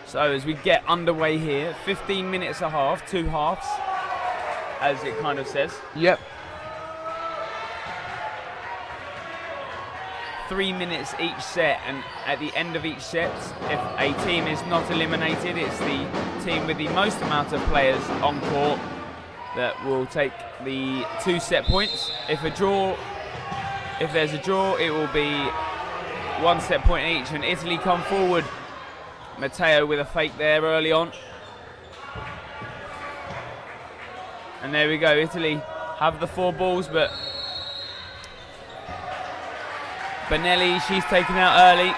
So as we get underway here, 15 minutes a half, 2 halves, as it kind of says. Yep. 3 minutes each set, and at the end of each set, if a team is not eliminated, it's the team with the most amount of players on court that will take the 2 set points. If there's a draw, it will be 1 set point each, and Italy come forward. Matteo with a fake there early on. And there we go, Italy have the 4 balls, but Benelli, she's taken out early.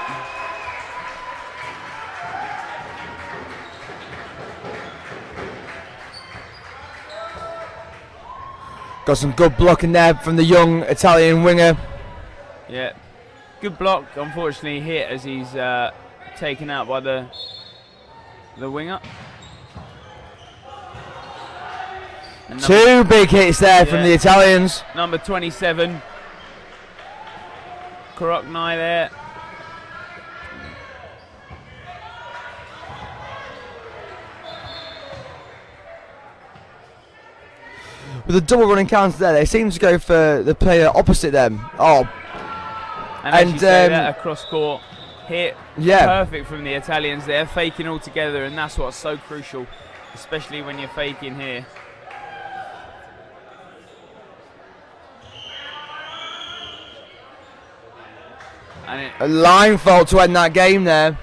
Got some good blocking there from the young Italian winger. Yeah, good block. Unfortunately hit as he's taken out by the winger. And 2 big hits there from the Italians. Number 27, Koroknai there. With a double running counter there, they seem to go for the player opposite them. Oh, and as you say, that a cross court hit, perfect from the Italians there, faking all together, and that's what's so crucial, especially when you're faking here. And a line fault to end that game there.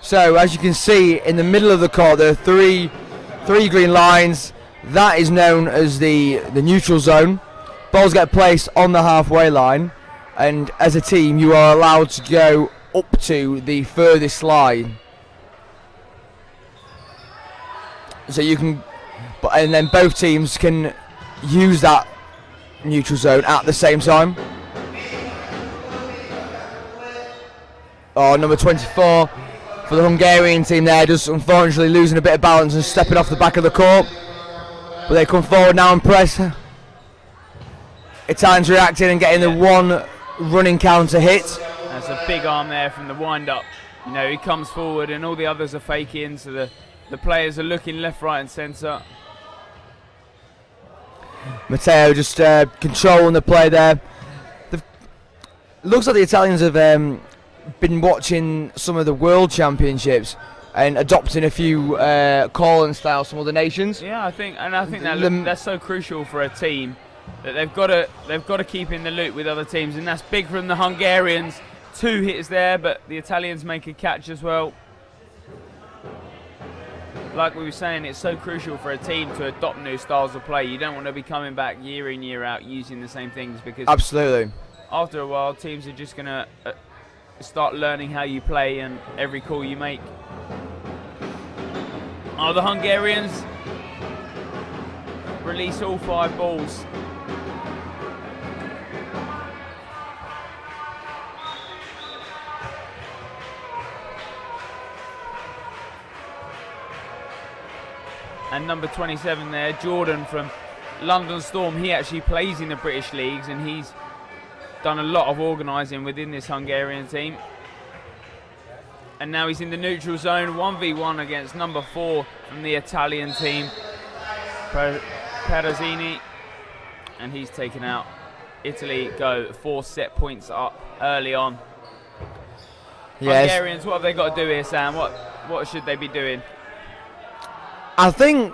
So as you can see, in the middle of the court, there are three green lines. That is known as the neutral zone. Balls get placed on the halfway line, and as a team you are allowed to go up to the furthest line. So you can, and then both teams can use that neutral zone at the same time. Oh, number 24 for the Hungarian team there, just unfortunately losing a bit of balance and stepping off the back of the court. But they come forward now and press. Italians reacting and getting the 1 running counter hit. That's a big arm there from the wind-up. You know, he comes forward and all the others are faking, so the players are looking left, right and centre. Matteo just controlling the play there. Looks like the Italians have been watching some of the World Championships and adopting a few calling styles from other nations. Yeah, I think that's so crucial for a team, that they've got to keep in the loop with other teams, and that's big from the Hungarians. 2 hits there, but the Italians make a catch as well. Like we were saying, it's so crucial for a team to adopt new styles of play. You don't want to be coming back year in, year out using the same things, because absolutely, after a while teams are just going to start learning how you play and every call you make. Oh, the Hungarians release all 5 balls. And number 27 there, Jordan from London Storm, he actually plays in the British leagues and he's done a lot of organising within this Hungarian team. And now he's in the neutral zone, 1v1 against number 4 from the Italian team, Perazzini, and he's taken out. Italy go 4 set points up early on. Yes. Hungarians, what have they got to do here, Sam? What should they be doing? I think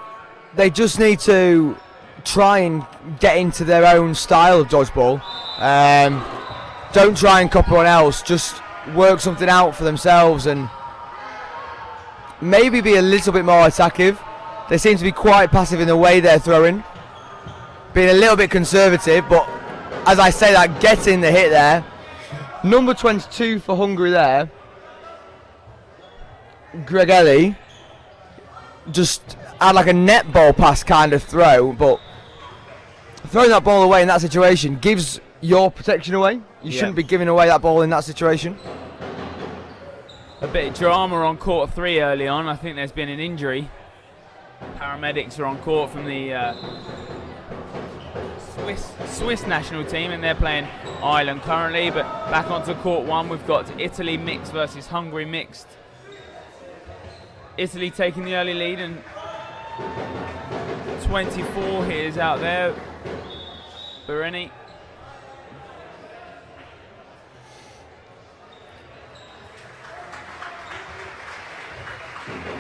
they just need to try and get into their own style of dodgeball. Don't try and copy anyone else, just work something out for themselves and maybe be a little bit more attacking. They seem to be quite passive in the way they're throwing, being a little bit conservative, but as I say that, getting the hit there. Number 22 for Hungary there, Gregeli, just had like a netball pass kind of throw, but throwing that ball away in that situation gives your protection away. You shouldn't be giving away that ball in that situation. A bit of drama on court 3 early on. I think there's been an injury. Paramedics are on court from the Swiss national team, and they're playing Ireland currently. But back onto court 1, we've got Italy mixed versus Hungary mixed. Italy taking the early lead, and 24 is out there. Bereni.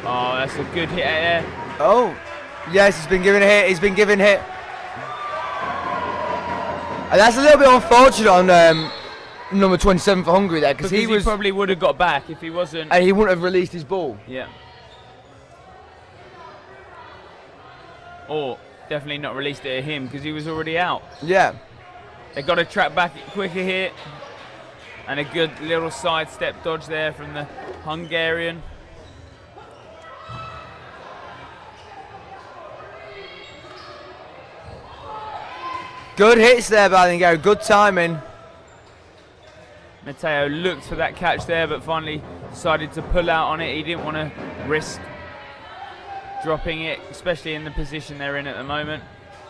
Oh, that's a good hit there. Oh, yes, he's been given a hit. He's been given a hit. And that's a little bit unfortunate on number 27 for Hungary there, because he probably would have got back if he wasn't. And he wouldn't have released his ball. Yeah. Or definitely not released it at him because he was already out. Yeah. They got to track back quicker here. And a good little sidestep dodge there from the Hungarian. Good hits there by Hungary, good timing. Matteo looked for that catch there, but finally decided to pull out on it. He didn't want to risk dropping it, especially in the position they're in at the moment.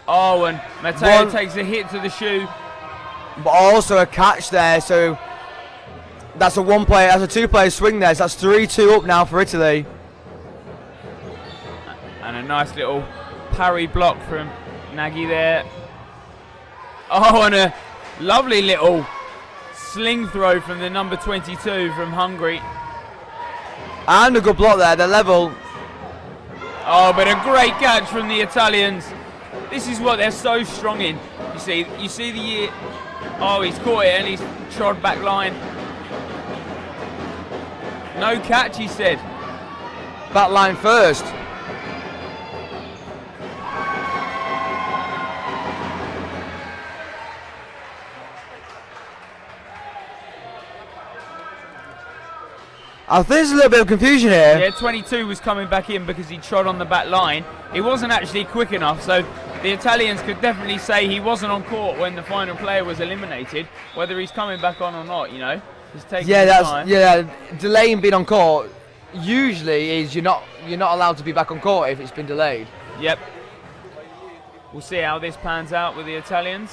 Oh, and Matteo takes a hit to the shoe. But also a catch there, so that's a two-player swing there, so that's 3-2 up now for Italy. And a nice little parry block from Nagy there. Oh, and a lovely little sling throw from the number 22 from Hungary. And a good block there, they're level. Oh, but a great catch from the Italians. This is what they're so strong in. You see the... Oh, he's caught it and he's trod back line. No catch, he said. Back line first. I think there's a little bit of confusion here. Yeah, 22 was coming back in because he trod on the back line. He wasn't actually quick enough, so the Italians could definitely say he wasn't on court when the final player was eliminated. Whether he's coming back on or not, you know, he's taking his time. Yeah, delaying being on court usually is you're not allowed to be back on court if it's been delayed. Yep. We'll see how this pans out with the Italians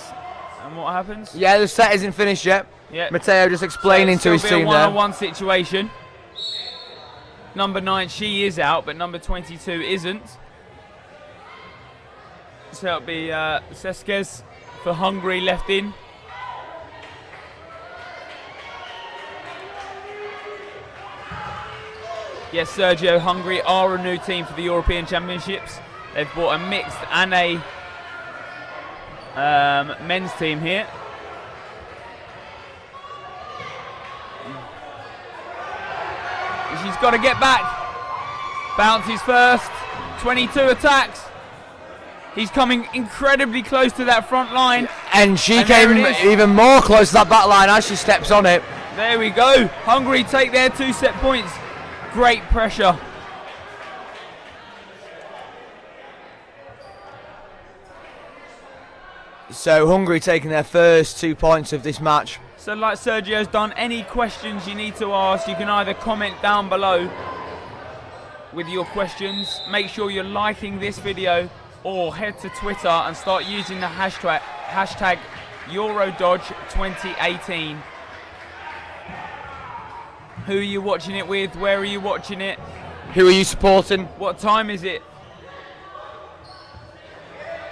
and what happens. Yeah, the set isn't finished yet. Yep. Matteo just explaining to his team there. A one-on-one situation. Number 9, she is out, but number 22 isn't. So it'll be Seskes for Hungary left in. Yes, Sergio, Hungary are a new team for the European Championships. They've brought a mixed and a men's team here. She's got to get back. Bounces first. 22 attacks. He's coming incredibly close to that front line. And she came even more close to that back line as she steps on it. There we go. Hungary take their 2 set points. Great pressure. So Hungary taking their first 2 points of this match. So like Sergio's done, any questions you need to ask, you can either comment down below with your questions. Make sure you're liking this video or head to Twitter and start using the hashtag EuroDodge2018. Who are you watching it with? Where are you watching it? Who are you supporting? What time is it?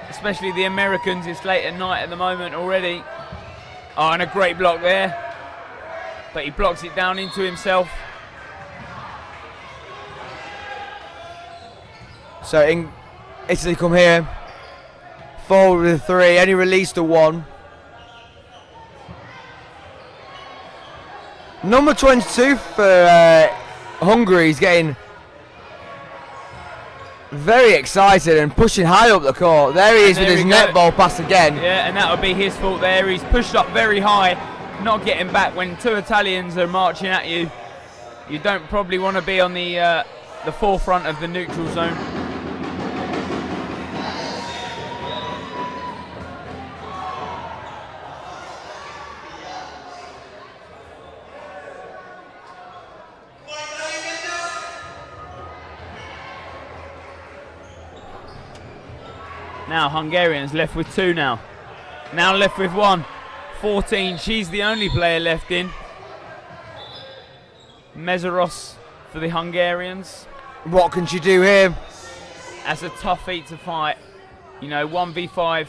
Especially the Americans, it's late at night at the moment already. Oh, and a great block there. But he blocks it down into himself. So Italy come here. Forward with 3, only released a 1. Number 22 for Hungary is getting very excited and pushing high up the court. There he is with his netball pass again. Yeah, and that would be his fault there. He's pushed up very high, not getting back. When 2 Italians are marching at you, you don't probably want to be on the forefront of the neutral zone. Now Hungarians left with 2 now. Now left with 1. 14, she's the only player left in. Meseros for the Hungarians. What can she do here? That's a tough feat to fight. You know, 1v5.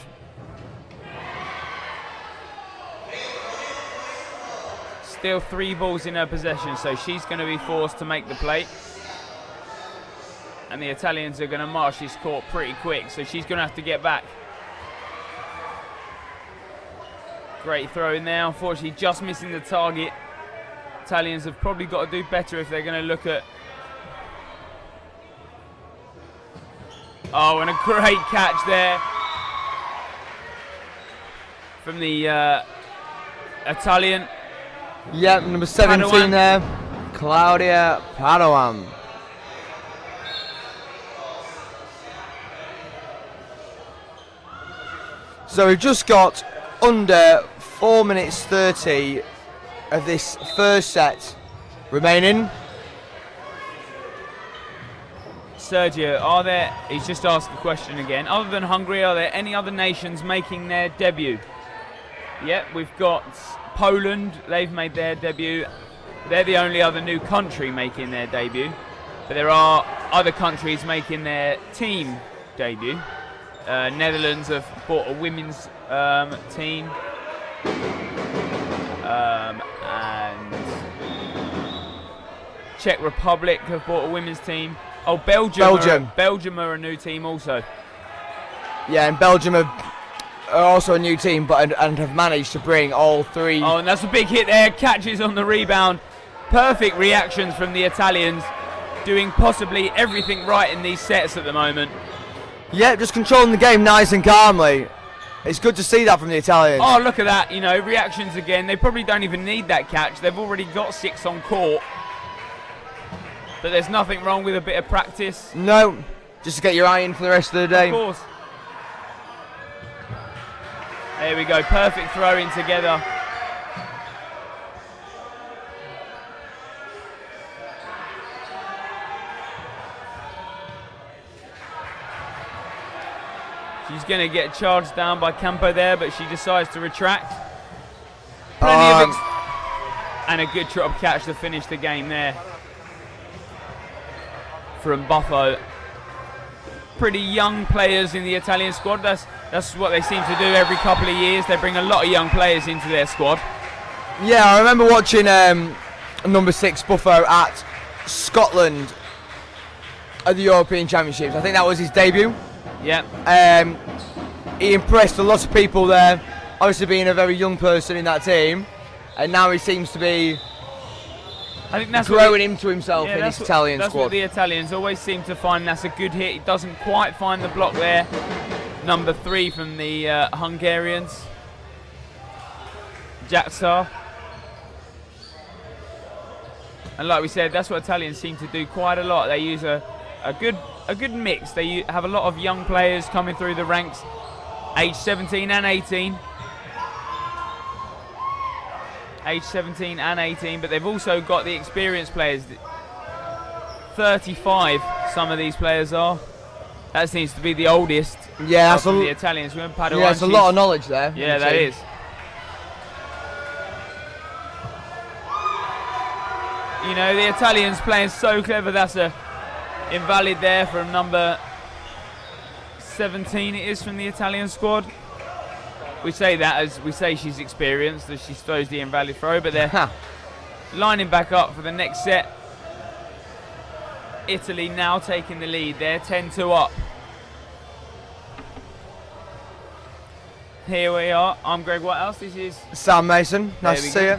Still 3 balls in her possession, so she's going to be forced to make the plate. And the Italians are going to march this court pretty quick, so she's going to have to get back. Great throw in there, unfortunately just missing the target. Italians have probably got to do better if they're going to look at... Oh, and a great catch there from the Italian. Yep, number 17 Padawan. there, Claudia Padawan. So we've just got under 4 minutes 30 of this first set remaining. Sergio, he's just asked a question again, other than Hungary, are there any other nations making their debut? Yep, we've got Poland, they've made their debut. They're the only other new country making their debut. But there are other countries making their team debut. Netherlands have bought a women's team. And Czech Republic have bought a women's team. Oh, Belgium are a new team also. Yeah, and Belgium are also a new team, but and have managed to bring all 3. Oh, and that's a big hit there. Catches on the rebound. Perfect reactions from the Italians, doing possibly everything right in these sets at the moment. Yeah, just controlling the game nice and calmly. It's good to see that from the Italians. Oh, look at that. You know, reactions again. They probably don't even need that catch. They've already got 6 on court. But there's nothing wrong with a bit of practice. No, just to get your eye in for the rest of the day. Of course. There we go, perfect throw in together. She's going to get charged down by Campo there, but she decides to retract. And a good drop catch to finish the game there from Buffo. Pretty young players in the Italian squad. That's what they seem to do every couple of years. They bring a lot of young players into their squad. Yeah, I remember watching number 6 Buffo at Scotland at the European Championships. I think that was his debut. Yeah. He impressed a lot of people there, obviously being a very young person in that team, and now he seems to be growing into himself in this Italian squad. That's what the Italians always seem to find. That's a good hit. He doesn't quite find the block there. Number 3 from the Hungarians, Jatsar. And like we said, that's what Italians seem to do quite a lot. They use a good mix. They have a lot of young players coming through the ranks, age 17 and 18. Age 17 and 18, but they've also got the experienced players. 35, some of these players are. That seems to be the oldest. Yeah, that's the Italians. Yeah, that's a lot of knowledge there. Yeah, that is. You know, the Italians playing so clever. That's a invalid there from number 17. It is from the Italian squad. We say that as we say she's experienced, as she throws the invalid throw, but they're lining back up for the next set. Italy now taking the lead. They're 10-2 up. Here we are. I'm Greg Whitehouse. This is Sam Mason. Nice to see you.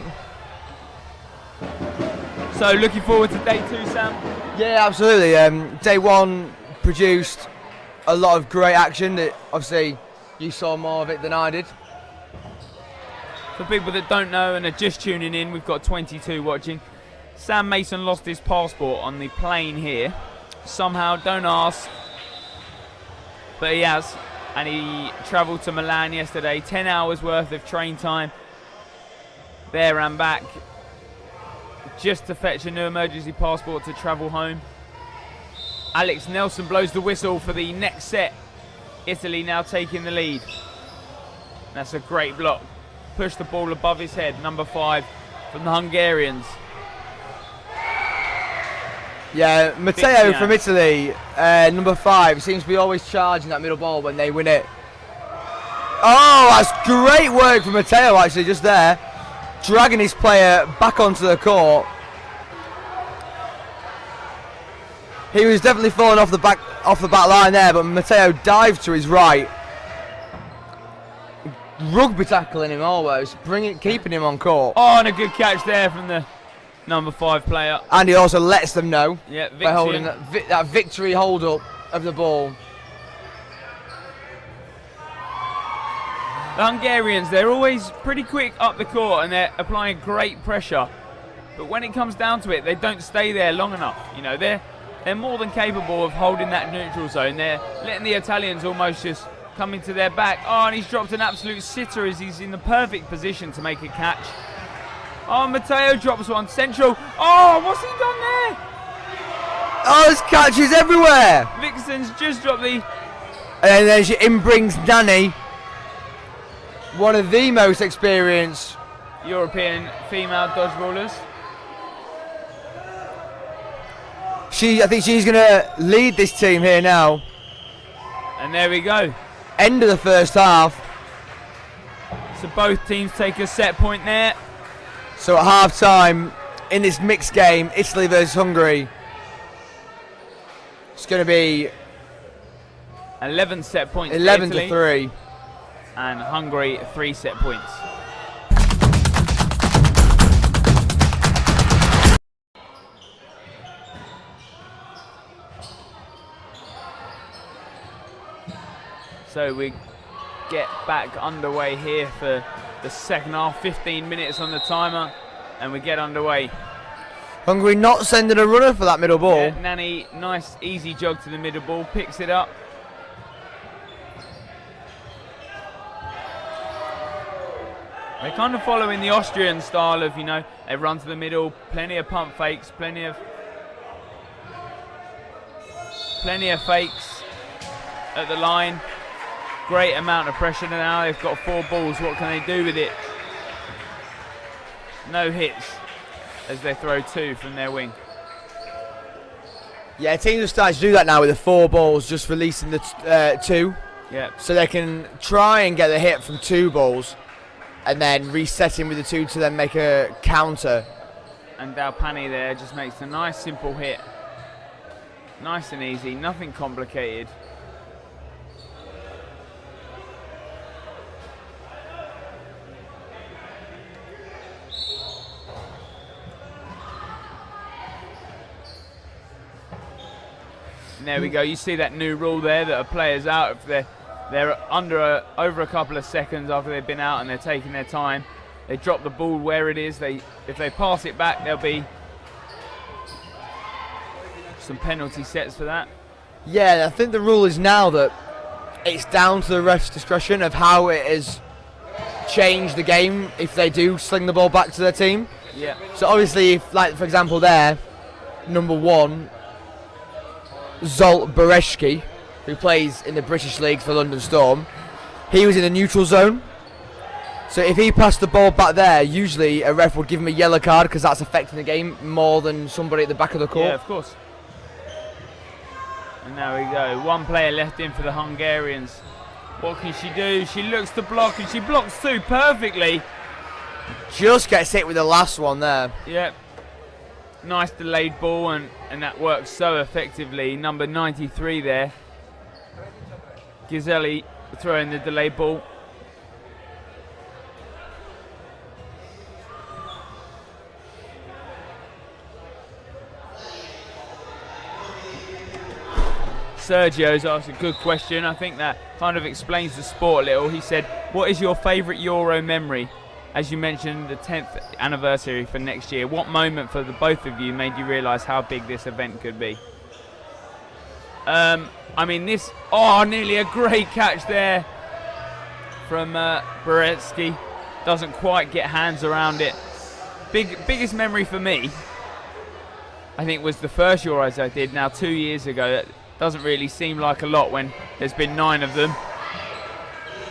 So looking forward to day 2, Sam? Yeah, absolutely. Day 1 produced a lot of great action. That obviously you saw more of it than I did. For people that don't know and are just tuning in, we've got 22 watching. Sam Mason lost his passport on the plane here. Somehow, don't ask. But he has. And he travelled to Milan yesterday. 10 hours worth of train time. There and back. Just to fetch a new emergency passport to travel home. Alex Nelson blows the whistle for the next set. Italy now taking the lead. That's a great block. Push the ball above his head. Number 5 from the Hungarians. Yeah, Matteo from Italy, number 5, seems to be always charging that middle ball when they win it. Oh, that's great work from Matteo actually, just there. Dragging his player back onto the court. He was definitely falling off the back line there, but Matteo dived to his right. Rugby tackling him almost, keeping him on court. Oh, and a good catch there from the number 5 player. And he also lets them know by holding Victor. that victory hold up of the ball. The Hungarians, they're always pretty quick up the court and they're applying great pressure. But when it comes down to it, they don't stay there long enough. You know, they're more than capable of holding that neutral zone. They're letting the Italians almost just come into their back. Oh, and he's dropped an absolute sitter as he's in the perfect position to make a catch. Oh, Matteo drops one. Central. Oh, what's he done there? Oh, there's catches everywhere. Vixen's just dropped the... And then she in brings Nanny, one of the most experienced European female dodgeballers. I think she's going to lead this team here now. And there we go. End of the first half. So both teams take a set point there. So at half time in this mixed game, Italy versus Hungary, it's going to be 11 set points. 11 to Italy, to 3. and Hungary 3 set points. So we get back underway here for the second half. 15 minutes on the timer, and we get underway. Hungary not sending a runner for that middle ball. Yeah, Nani, nice easy jog to the middle ball, picks it up. They're kind of following the Austrian style of, you know, they run to the middle, plenty of pump fakes, plenty of fakes at the line. Great amount of pressure now. They've got 4 balls. What can they do with it? No hits as they throw 2 from their wing. Yeah, teams are starting to do that now with the 4 balls, just releasing the 2. Yeah. So they can try and get the hit from 2 balls and then resetting with the 2 to then make a counter. And Dalpani there just makes a nice simple hit. Nice and easy, nothing complicated. And there we go. You see that new rule there that a player's out if they're over a couple of seconds after they've been out and they're taking their time. They drop the ball where it is. If they pass it back, there'll be some penalty sets for that. Yeah, I think the rule is now that it's down to the ref's discretion of how it has changed the game if they do sling the ball back to their team. Yeah. So obviously, if, like for example there, number 1, Zolt Bereshki, who plays in the British League for London Storm, he was in the neutral zone. So if he passed the ball back there, usually a ref would give him a yellow card because that's affecting the game more than somebody at the back of the court. Yeah, of course. And there we go. 1 player left in for the Hungarians. What can she do? She looks to block and she blocks 2 perfectly. Just gets hit with the last one there. Yep. Nice delayed ball and that works so effectively. Number 93 there. Ghiselli throwing the delayed ball. Sergio's asked a good question. I think that kind of explains the sport a little. He said, what is your favourite Euro memory? As you mentioned, the 10th anniversary for next year. What moment for the both of you made you realise how big this event could be? I mean, nearly a great catch there from Beretsky. Doesn't quite get hands around it. Biggest memory for me, I think, was the first Euros I did now 2 years ago. That doesn't really seem like a lot when there's been 9 of them.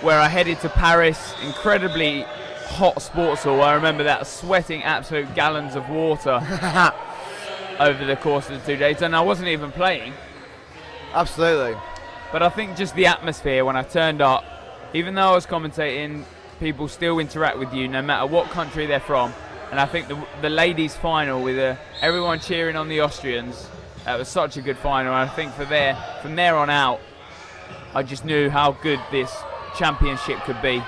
Where I headed to Paris, incredibly hot sports hall. I remember that, sweating absolute gallons of water. over the course of the 2 days, and I wasn't even playing. Absolutely. But I think just the atmosphere when I turned up, even though I was commentating, people still interact with you no matter what country they're from. And I think the ladies' final with everyone cheering on the Austrians, that was such a good final. And I think from there on out, I just knew how good this championship could be.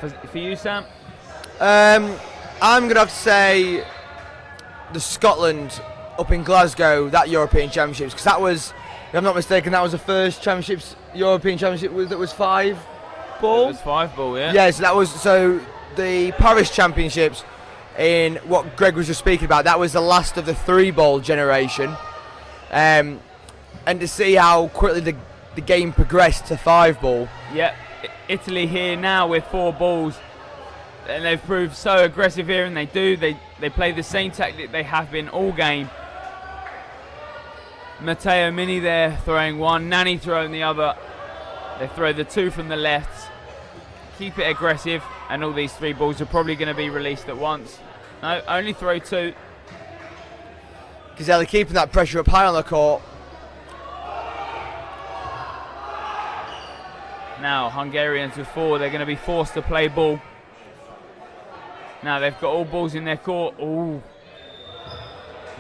For you, Sam? I'm going to have to say the Scotland up in Glasgow, that European Championships, because that was, if I'm not mistaken, that was the first European Championship that was 5 ball. It was 5 ball, yeah. Yes, that was, so the Paris Championships, in what Greg was just speaking about, that was the last of the 3 ball generation. And to see how quickly the game progressed to 5 ball. Yep, Italy here now with 4 balls, and they've proved so aggressive here, and they play the same tactic they have been all game. Matteo Mini there throwing one, Nani throwing the other. They throw the 2 from the left, keep it aggressive, and all these 3 balls are probably going to be released at once. No, only throw 2. Because they're keeping that pressure up high on the court. Now Hungarians with 4, they're going to be forced to play ball. Now they've got all balls in their court. Ooh.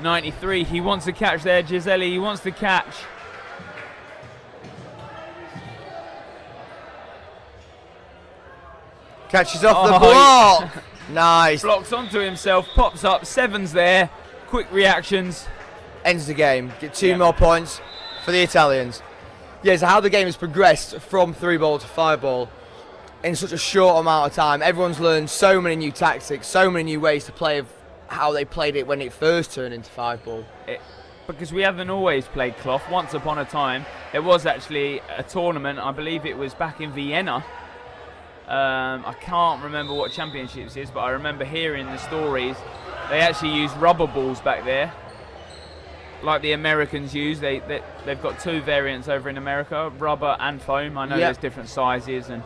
93, he wants to catch there, Giseli, he wants to catch. Catches off the block. Nice. Blocks onto himself, pops up, 7's there. Quick reactions. Ends the game. Get 2 more points for the Italians. Yeah, so how the game has progressed from 3 ball to 5 ball in such a short amount of time. Everyone's learned so many new tactics, so many new ways to play of how they played it when it first turned into 5 ball. Because we haven't always played cloth. Once upon a time, there was actually a tournament, I believe it was back in Vienna. I can't remember what championships it is, but I remember hearing the stories. They actually used rubber balls back there, like the Americans use. They've got 2 variants over in America, rubber and foam. I know there's different sizes and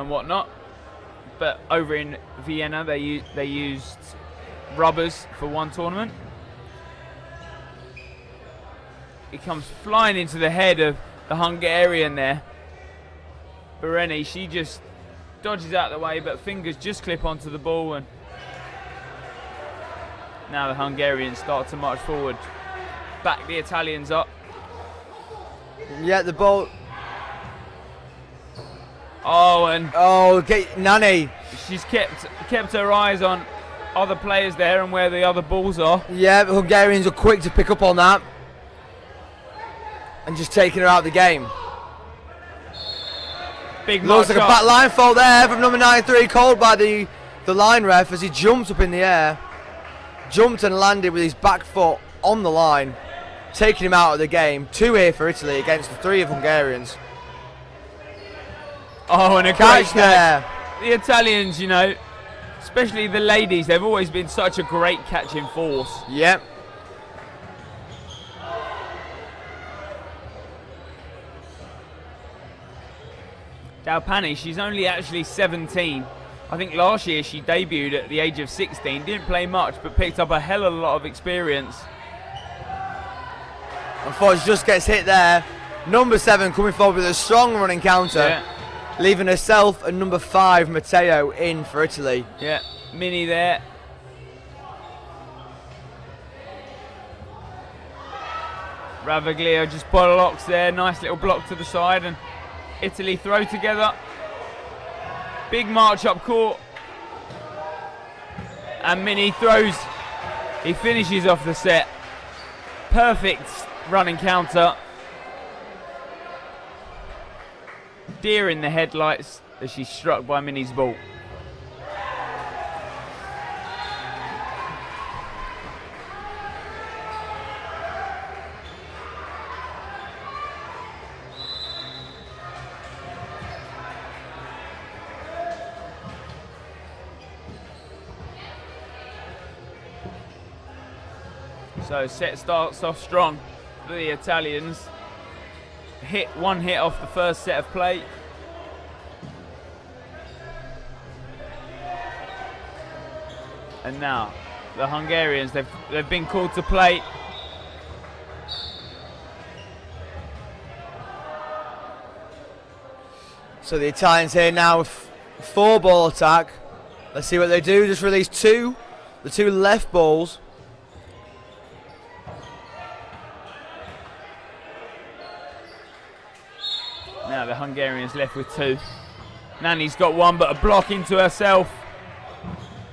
whatnot, but over in Vienna they used rubbers for one tournament. It comes flying into the head of the Hungarian there. Bereni, she just dodges out of the way, but fingers just clip onto the ball, and now the Hungarians start to march forward. Back the Italians up. Yeah, the ball. Nani. She's kept her eyes on other players there and where the other balls are. Yeah, the Hungarians are quick to pick up on that and just taking her out of the game. Big looks like a back line fault there from number 93, called by the line ref as he jumped up in the air. Jumped and landed with his back foot on the line, taking him out of the game. 2 here for Italy against the 3 of Hungarians. Oh, and a catch there. The Italians, you know, especially the ladies, they've always been such a great catching force. Yep. Dalpani, she's only actually 17. I think last year she debuted at the age of 16. Didn't play much, but picked up a hell of a lot of experience. Unfortunately, just gets hit there. Number 7 coming forward with a strong running counter, leaving herself and number 5, Matteo, in for Italy. Yeah, Mini there. Ravaglio just blocks there. Nice little block to the side, and Italy throw together. Big march up court. And Mini throws. He finishes off the set. Perfect running counter. Deer in the headlights as she's struck by Mini's ball. So set starts off strong for the Italians. One hit off the first set of play. And now the Hungarians. They've been called to play. So the Italians here now with 4-ball attack. Let's see what they do. Just release the two left balls. Now the Hungarians left with 2. Nani's got 1, but a block into herself.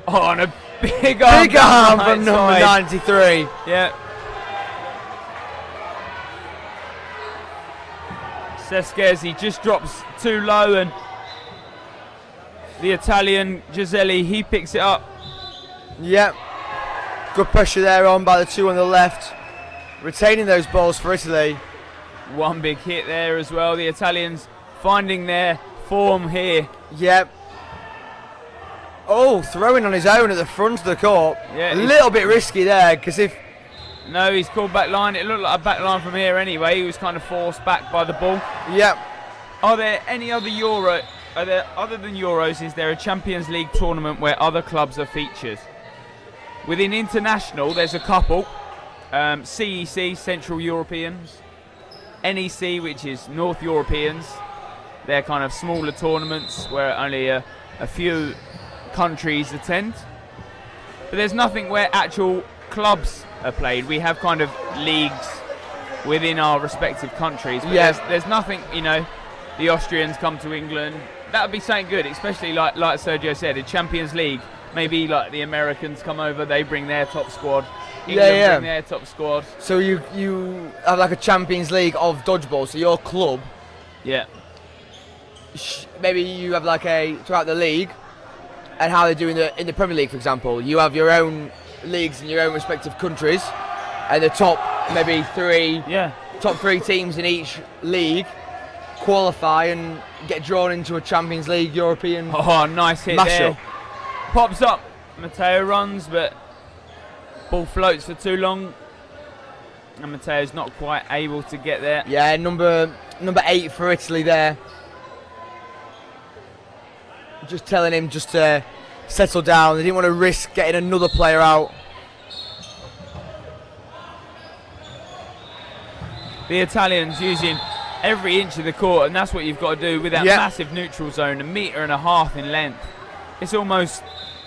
Oh, and a big arm. Big arm from number 93. Yeah. Sesquezi just drops too low, and the Italian Giseli, he picks it up. Yep. Good pressure there on by the 2 on the left. Retaining those balls for Italy. 1 big hit there as well. The Italians finding their form here. Yep. Oh, throwing on his own at the front of the court. Yeah, a little bit risky there, because if... No, he's called back line. It looked like a back line from here anyway. He was kind of forced back by the ball. Yep. Are there any other other than Euros, is there a Champions League tournament where other clubs are featured? Within international, there's a couple. CEC, Central Europeans. NEC, which is North Europeans. They're kind of smaller tournaments where only a few countries attend. But there's nothing where actual clubs are played. We have kind of leagues within our respective countries. But there's nothing, you know, the Austrians come to England. That would be something good, especially like Sergio said, a Champions League. Maybe like the Americans come over, they bring their top squad. England bring their top squad. So you have like a Champions League of dodgeball. So your club, maybe you have like throughout the league, and how they do in the Premier League, for example. You have your own leagues in your own respective countries, and the top top 3 teams in each league qualify and get drawn into a Champions League European. Oh, nice hit there. Pops up. Matteo runs, but ball floats for too long, and Matteo's not quite able to get there. Yeah, number 8 for Italy there. Just telling him just to settle down. They didn't want to risk getting another player out. The Italians using every inch of the court, and that's what you've got to do with that massive neutral zone, 1.5 meters in length. It's almost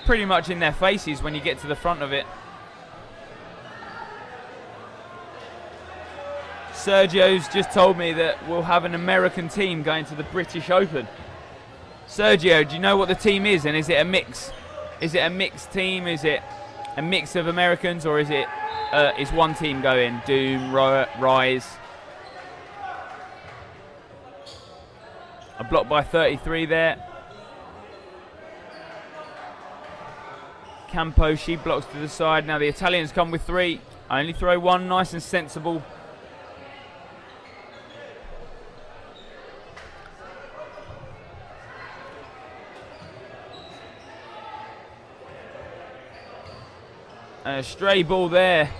pretty much in their faces when you get to the front of it. Sergio's just told me that we'll have an American team going to the British Open. Sergio, do you know what the team is, and is it a mix? Is it a mixed team? Is it a mix of Americans, or is it is one team going? Doom, Rise. A block by 33 there. Campo, she blocks to the side. Now the Italians come with 3. Only throw 1, nice and sensible. A stray ball there.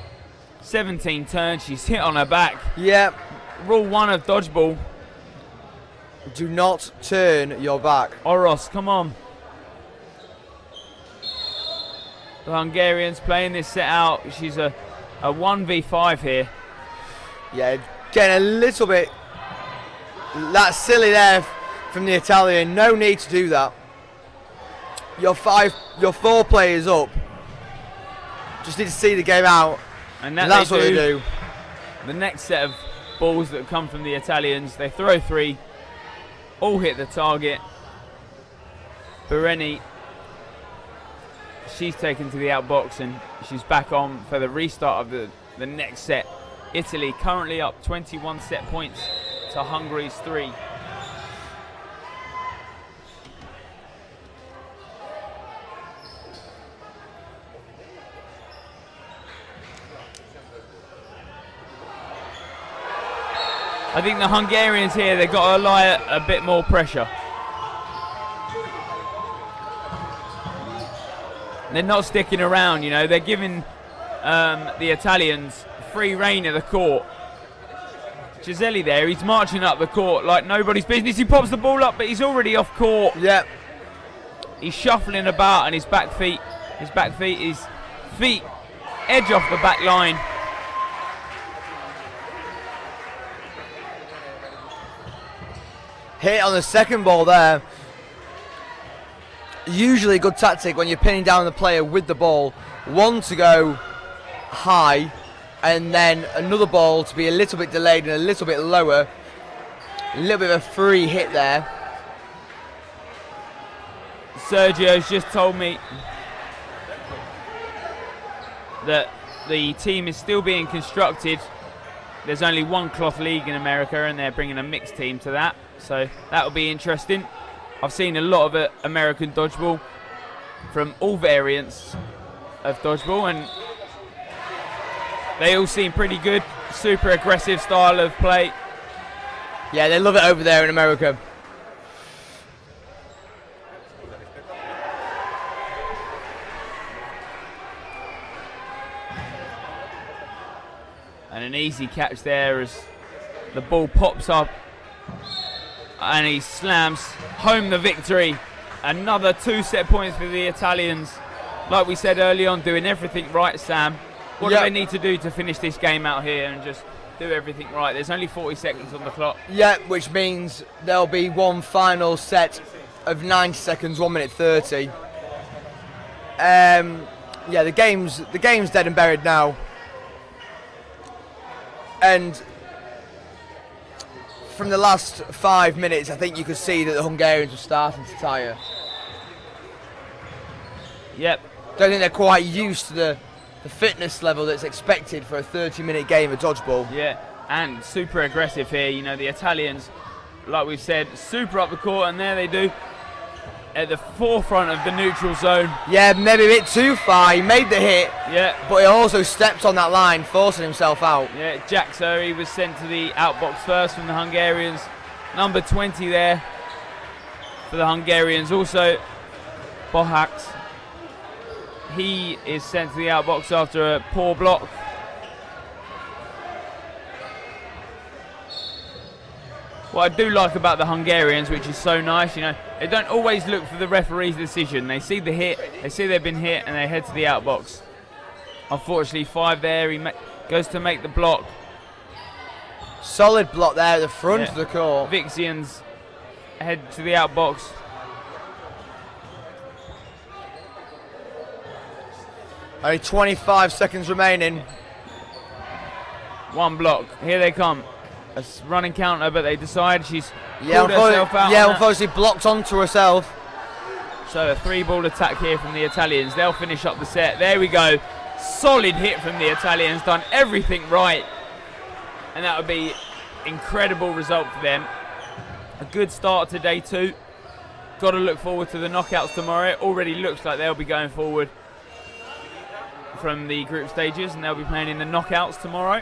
17 turns, she's hit on her back. Yep. Rule 1 of dodgeball. Do not turn your back. Oros, come on. The Hungarians playing this set out. She's a 1v5 here. Yeah, getting a little bit... That's silly there from the Italian. No need to do that. Your 4 players up. Just need to see the game out. And that's what they do. The next set of balls that come from the Italians, they throw 3. All hit the target. Bereni, she's taken to the outbox, and she's back on for the restart of the next set. Italy currently up 21 set points to Hungary's 3. I think the Hungarians here, they've got to lie a bit more pressure. They're not sticking around, you know. They're giving the Italians free reign of the court. Giseli there, he's marching up the court like nobody's business. He pops the ball up, but he's already off court. Yep. He's shuffling about, and his back feet is feet, edge off the back line. Hit on the second ball there. Usually a good tactic when you're pinning down the player with the ball. One to go high, and then another ball to be a little bit delayed and a little bit lower. A little bit of a free hit there. Sergio's just told me that the team is still being constructed. There's only one cloth league in America, and they're bringing a mixed team to that, so that will be interesting. I've seen a lot of American dodgeball from all variants of dodgeball, and they all seem pretty good. Super aggressive style of play. Yeah, they love it over there in America. And an easy catch there as the ball pops up and he slams home the victory. Another 2 set points for the Italians. Like we said early on, doing everything right, Sam. What do they need to do to finish this game out here and just do everything right? There's only 40 seconds on the clock. Yeah, which means there'll be one final set of 90 seconds, 1 minute 30. Yeah, the game's dead and buried now. And from the last 5 minutes, I think you could see that the Hungarians were starting to tire. Yep. Don't think they're quite used to the fitness level that's expected for a 30-minute game of dodgeball. Yeah, and super aggressive here. You know, the Italians, like we've said, super up the court, and there they do. At the forefront of the neutral zone. Yeah, maybe a bit too far. He made the hit, but he also stepped on that line, forcing himself out. Yeah, Jaxo, he was sent to the outbox first from the Hungarians. Number 20 there for the Hungarians. Also, Bohax, he is sent to the outbox after a poor block. What I do like about the Hungarians, which is so nice, you know, they don't always look for the referee's decision. They see the hit, they see they've been hit, and they head to the outbox. Unfortunately, 5 there. He goes to make the block. Solid block there at the front of the court. Vixians head to the outbox. Only 25 seconds remaining. One block. Here they come. A running counter, but they decide she's pulled herself out. Yeah, unfortunately blocked onto herself. So a 3-ball attack here from the Italians. They'll finish up the set. There we go. Solid hit from the Italians. Done everything right. And that would be incredible result for them. A good start to day 2. Got to look forward to the knockouts tomorrow. It already looks like they'll be going forward from the group stages, and they'll be playing in the knockouts tomorrow.